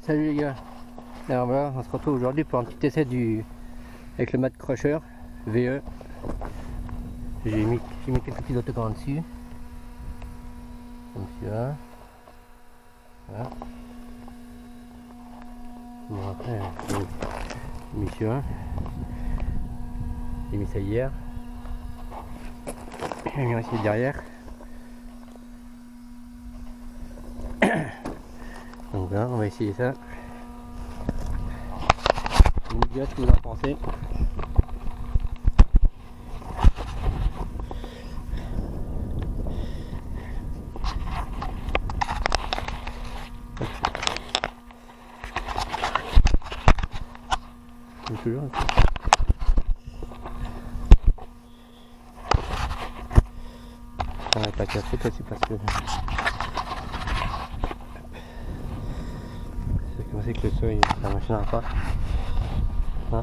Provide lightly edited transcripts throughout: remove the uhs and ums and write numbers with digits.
Salut les gars, alors voilà, on se retrouve aujourd'hui pour un petit essai avec le Mat Crusher VE. J'ai mis quelques petits autocollants dessus, comme celui-là. Voilà. Bon après, j'ai mis celui-là. J'ai mis ça hier. J'ai mis aussi derrière. Donc voilà, on va essayer ça. Vous me direz ce que vous en pensez. Toujours. Ça va pas casser, c'est parce que c'est comme ça que le seuil, la machine n'a pas. Ah.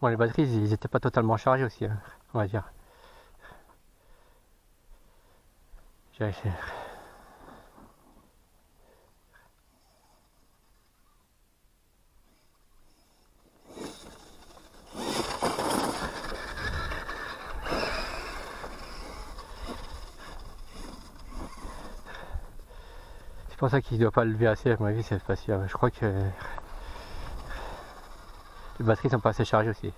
Bon, les batteries, ils n'étaient pas totalement chargés aussi, hein, on va dire. Je C'est pour ça qu'il ne doit pas le lever assez, à mon avis, c'est facile. Je crois que les batteries sont pas assez chargées aussi.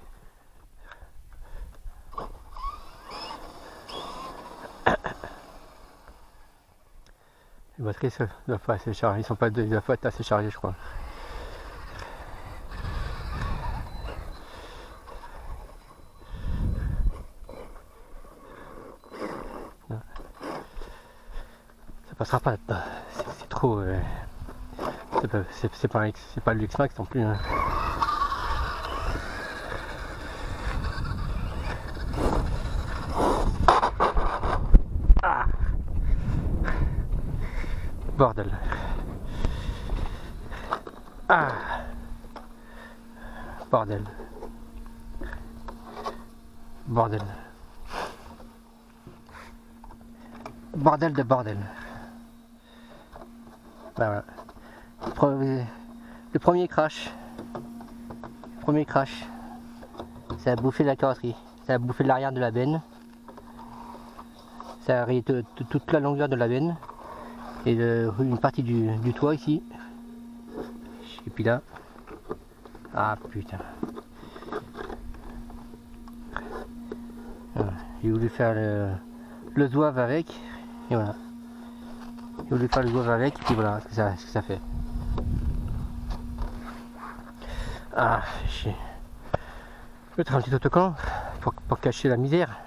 Les batteries ne doivent pas assez chargées, ils doivent pas être assez chargés, je crois. Ça passera pas, c'est trop. C'est pas le Luxmax non plus. Hein. Ah, bordel. Ah, bordel. Bordel. Bordel de bordel. Ben voilà. Le premier crash, ça a bouffé la carrosserie, ça a bouffé l'arrière de la benne, ça a rayé toute la longueur de la benne et une partie du toit ici. Et puis là, ah putain. Voilà. J'ai voulu faire le zouave avec, et voilà. J'ai voulu faire le zouave avec, et puis voilà ce que ça fait. Ah, fait chier. Je vais mettre un petit autocollant pour cacher la misère.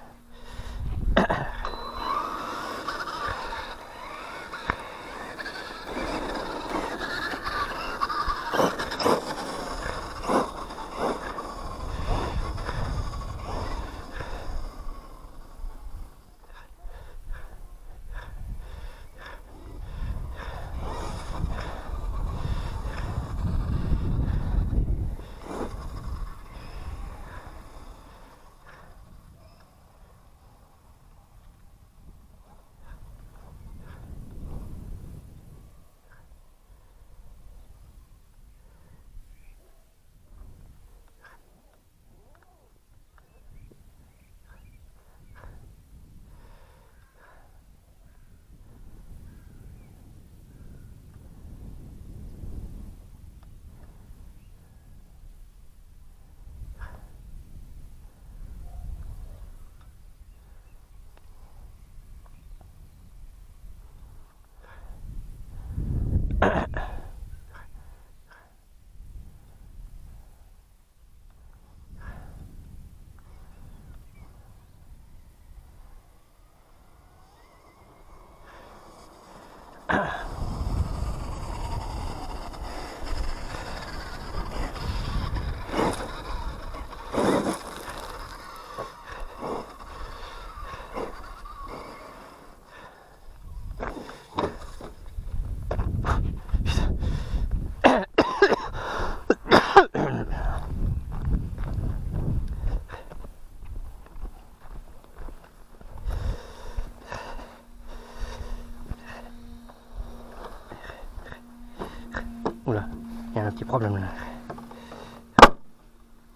petit problème là.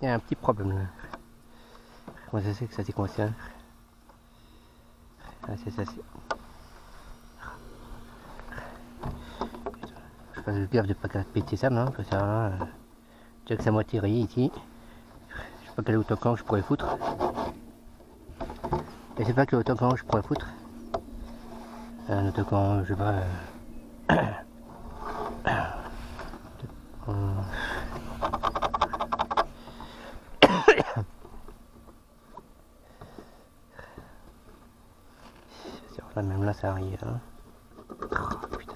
Il y a un petit problème là. Comment ça c'est que ça s'est coincé hein? Ah c'est ça c'est. Je fasse gaffe de pas péter ça maintenant, parce que ça là. Déjà que c'est à moitié rayé ici. Je sais pas quel autocollant je pourrais foutre. Et c'est pas quel autocollant je pourrais foutre. Un autocollant, je sais pas. Là, même là ça arrive. Hein. Oh, putain.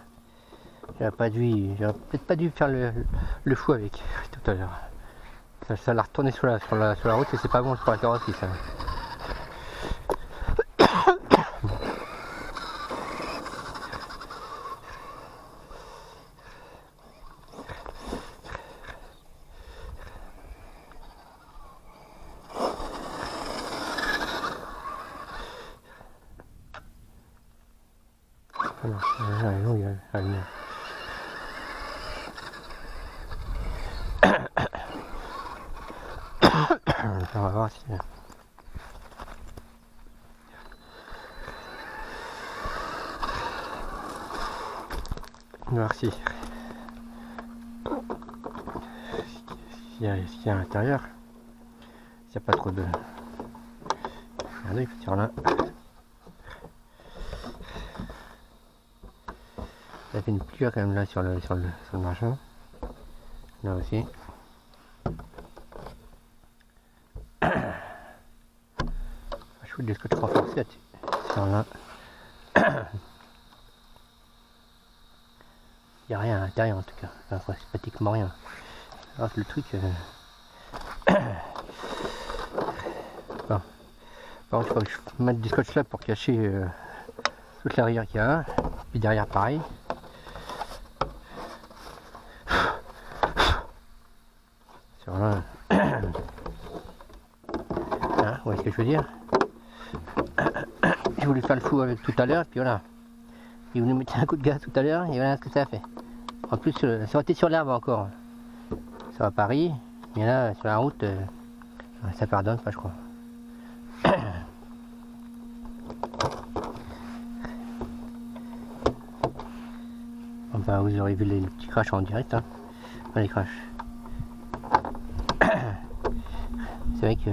J'aurais peut-être pas dû faire le fou avec tout à l'heure. Ça l'a retourné sur la route et c'est pas bon pour la carrosserie ça. On va voir si... On va voir si... Ce qu'il y a à l'intérieur. S'il n'y a pas trop de... Regardez, il faut tirer là. Ça fait une pluie quand même là sur le machin. Là aussi. Je fous des scotch renforcés sur là. Il n'y a rien à l'intérieur en tout cas. Enfin, c'est pratiquement rien. Alors le truc... Bon. Par contre, il faut que je mette du scotch là pour cacher toute la rayure qu'il y a. Puis derrière pareil. Sur là. Hein, vous voyez ce que je veux dire? J'ai voulu faire le fou avec tout à l'heure, puis voilà. Il voulait mettre un coup de gaz tout à l'heure, et voilà ce que ça a fait. En plus, ça aurait été sur l'herbe encore. Ça va à Paris, mais là, sur la route, ça pardonne pas, je crois. Enfin, vous aurez vu les petits crashs en direct, hein. Enfin, les crashs. C'est vrai que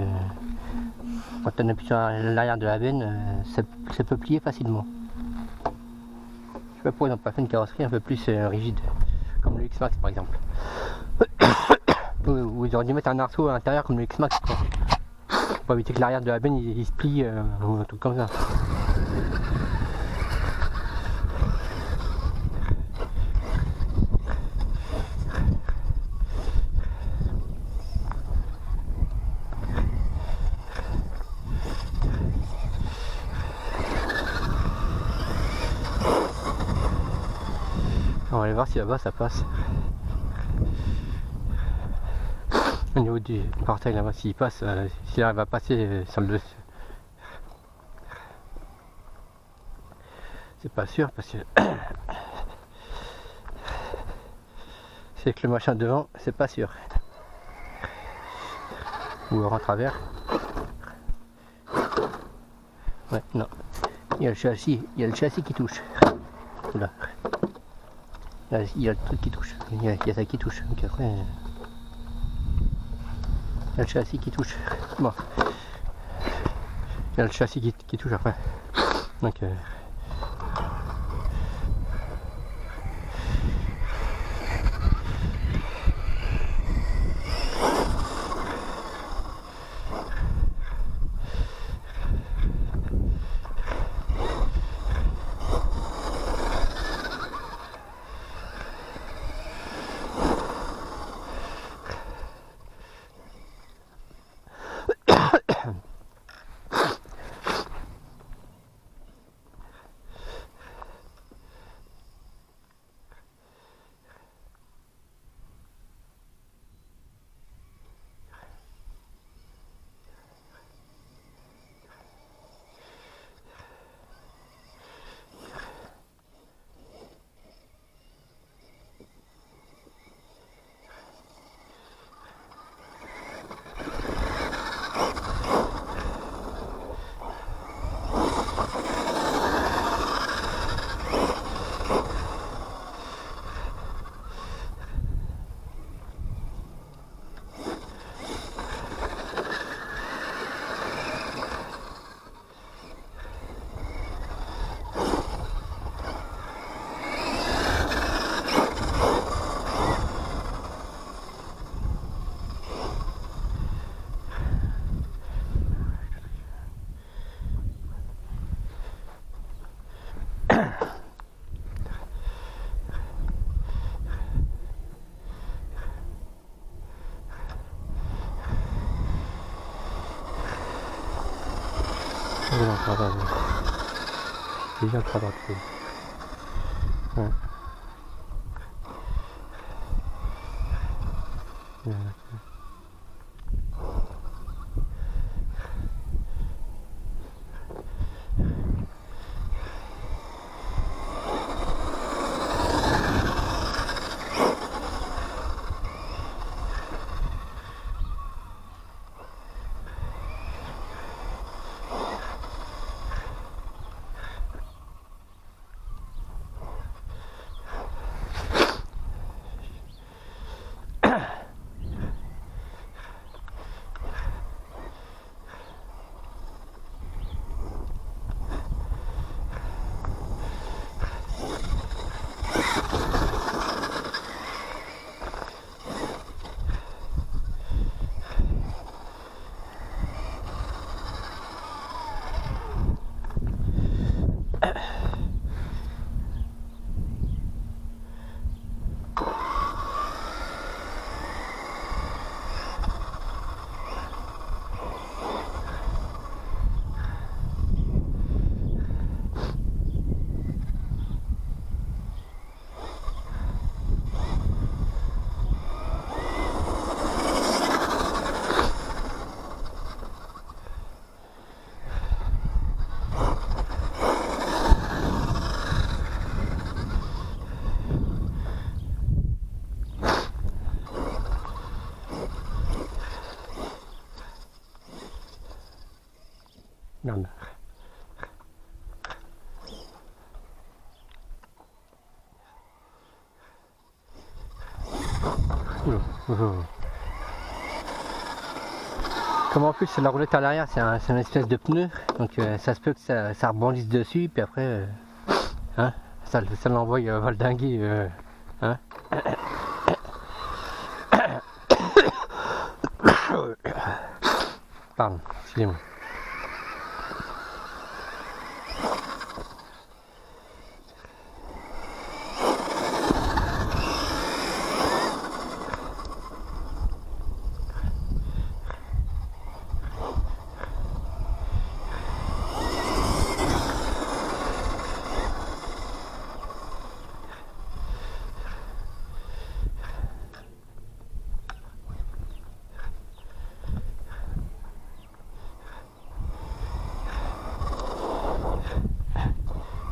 quand on appuie sur l'arrière de la benne, ça peut plier facilement. Je sais pas pourquoi ils n'ont pas fait une carrosserie un peu plus rigide, comme le X-Max par exemple. Ou ils auraient dû mettre un arceau à l'intérieur comme le X-Max, pour éviter que l'arrière de la benne il se plie ou un truc comme ça. On va aller voir si là-bas ça passe. Au niveau du portail là-bas, s'il passe, s'il arrive à passer sur le dessus. C'est pas sûr parce que c'est que le machin devant, c'est pas sûr. Ou en travers. Ouais, non. Il y a le châssis qui touche. Oula. Là, il y a le truc qui touche. Il y a ça qui touche. Donc après. Il y a le châssis qui touche. Bon. Il y a le châssis qui touche après. Donc Non, ça va. Déjà pas dans le ouais. Merde. Comme en plus la roulette à l'arrière c'est une espèce de pneu, donc ça se peut que ça rebondisse dessus, puis après hein, ça l'envoie valdinguer. Hein. Pardon, excusez-moi.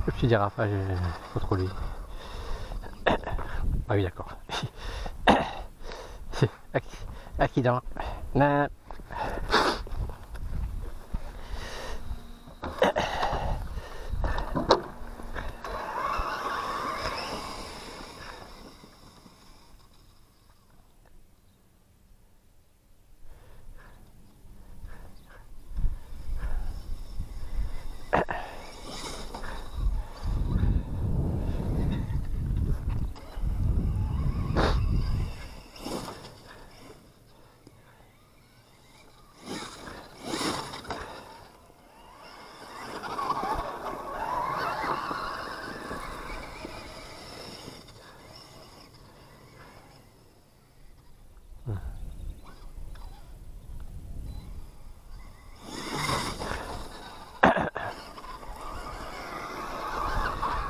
Le petit dérapage, faut trop lui. Ah oui, d'accord. Accident. Non.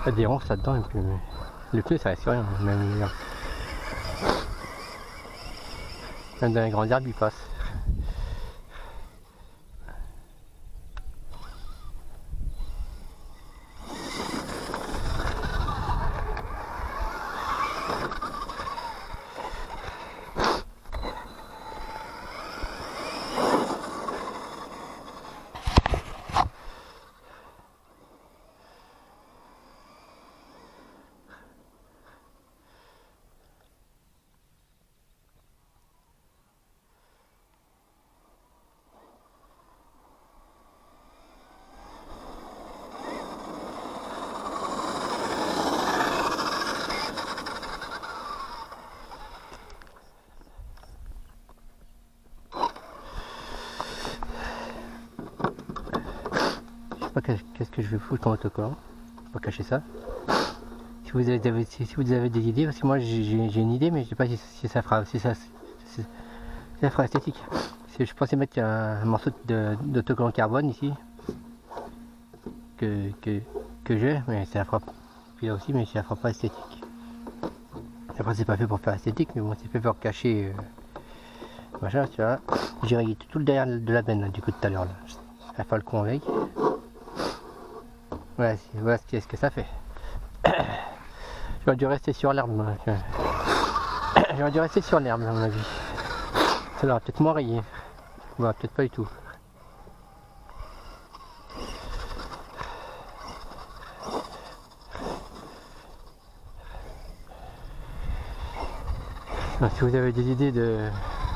Il y a des ronces là-dedans, mais le pneu ça reste rien, même dans les grands herbes il passe. Qu'est-ce que je vais foutre comme autocollant pour cacher ça. Si vous avez des idées, parce que moi j'ai une idée, mais je sais pas si ça fera esthétique. Je pensais mettre un morceau d'autocollant carbone ici, que j'ai, mais ça fera. Puis là aussi, mais ça fera pas esthétique. Après, c'est pas fait pour faire esthétique, mais bon, c'est fait pour cacher machin, tu vois. J'ai rayé tout le derrière de la benne là, du coup tout à l'heure là. À faire le con avec. Voilà, voilà ce que ça fait. J'aurais dû rester sur l'herbe. J'aurais dû rester sur l'herbe à mon avis. Ça l'aurait peut-être moins rayé. Bah, peut-être pas du tout. Alors, si vous avez des idées de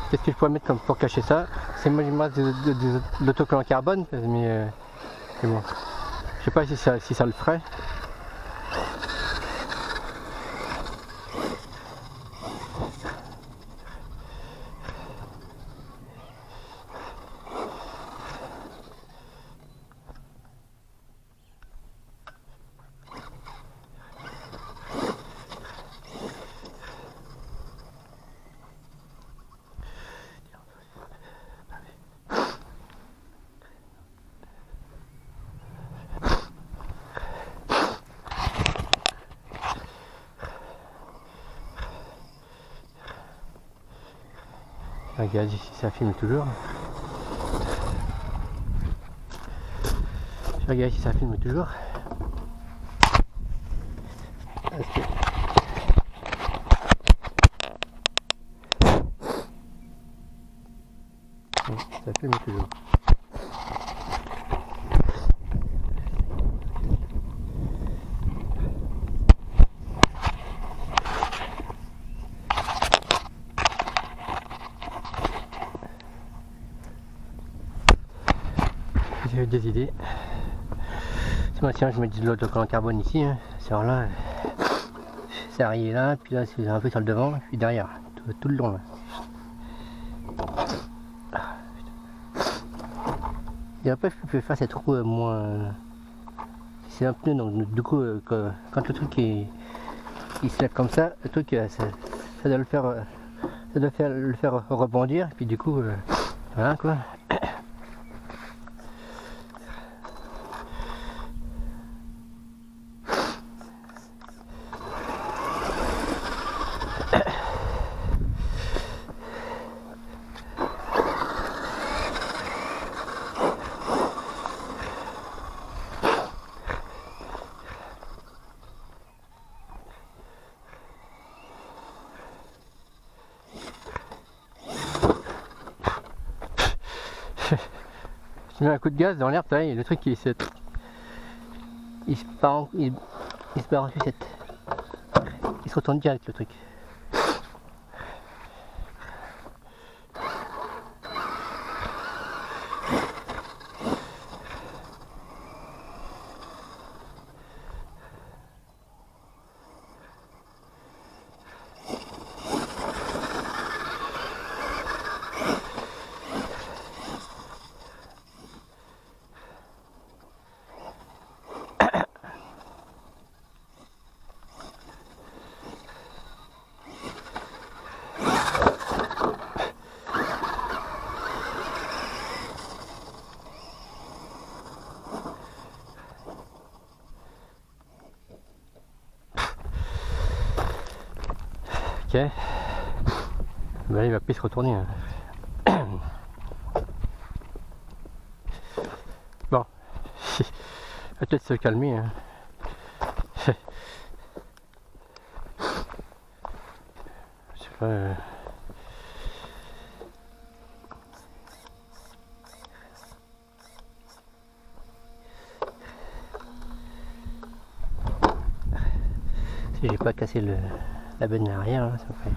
qu'est-ce que je pourrais mettre comme pour cacher ça, c'est moi de l'autocollant carbone, mais bon, je sais pas si ça le ferait. Regarde ici, ça filme toujours. Je regarde si ça filme toujours. Ça filme toujours. J'ai eu des idées. Tiens, je mets de l'autocollant carbone ici, hein. C'est là, c'est arrivé là, puis là c'est un peu sur le devant, puis derrière, tout le long là. Et après je peux faire ces trous moins. C'est un pneu, donc du coup quand le truc il se lève comme ça, le truc ça doit le faire rebondir, puis du coup voilà quoi. Je mets un coup de gaz dans l'air, et le truc il se part il se barre en sucette. Il se retourne direct le truc. Ok. Ben, il va plus se retourner. Hein. Bon. Il va peut-être se calmer. Hein. Je sais pas. Si j'ai pas cassé la benne arrière, hein, ça me fait.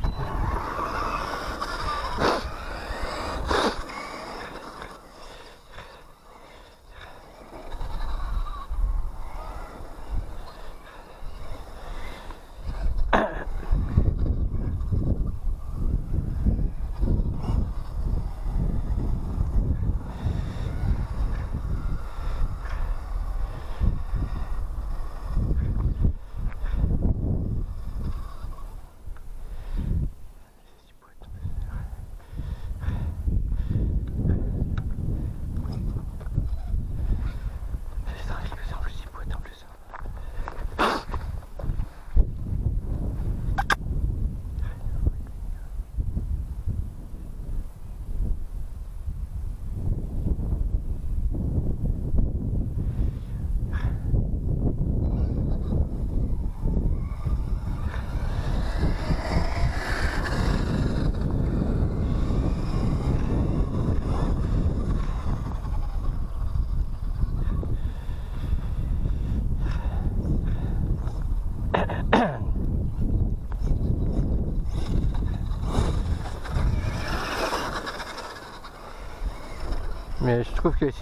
Mais je trouve que les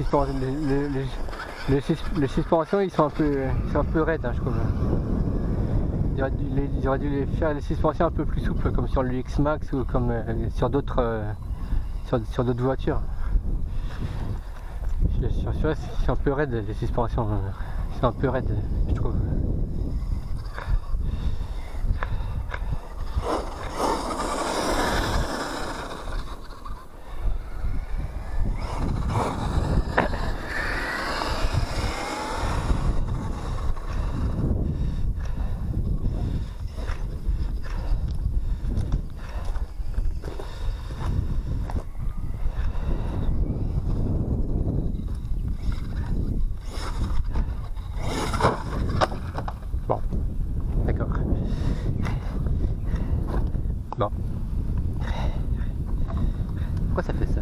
suspensions ils sont un peu raides, hein, je trouve. Ils auraient dû faire les suspensions un peu plus souples, comme sur le X-Max ou comme sur d'autres voitures. Sur celui-là, c'est un peu raide les suspensions. C'est un peu raide, je trouve. Bon, d'accord. Bon. Pourquoi ça fait ça?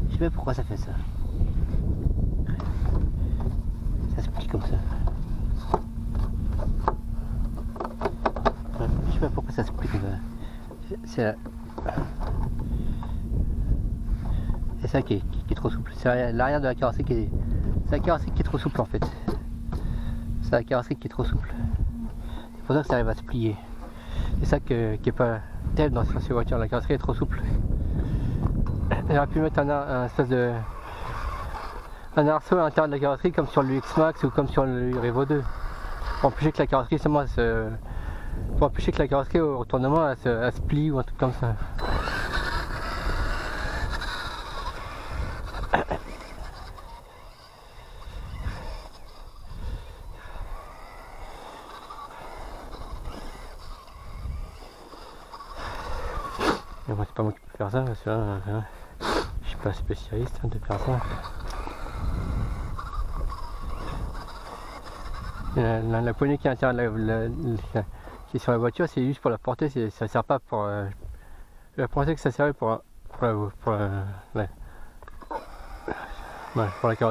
Je sais pas pourquoi ça fait ça. Ça se plie comme ça. Je sais pas pourquoi ça se plie comme ça. C'est ça qui est trop souple. C'est l'arrière de la carrosserie qui est. C'est la carrosserie qui est trop souple en fait. C'est la carrosserie qui est trop souple. C'est pour ça que ça arrive à se plier. C'est ça qui est pas tel dans ces voitures. La carrosserie est trop souple. On aurait pu mettre un espèce de. Un arceau à l'intérieur de la carrosserie comme sur le X-Max ou comme sur le Revo 2. Pour empêcher que la carrosserie pour empêcher que la carrosserie au retournement elle se plie ou un truc comme ça. Mais moi c'est pas moi qui peux faire ça, parce que là, je suis pas spécialiste de faire ça. La poignée qui est à l'intérieur qui est sur la voiture, c'est juste pour la porter, ça sert pas pour. Je pensais que ça servait pour la carrosserie.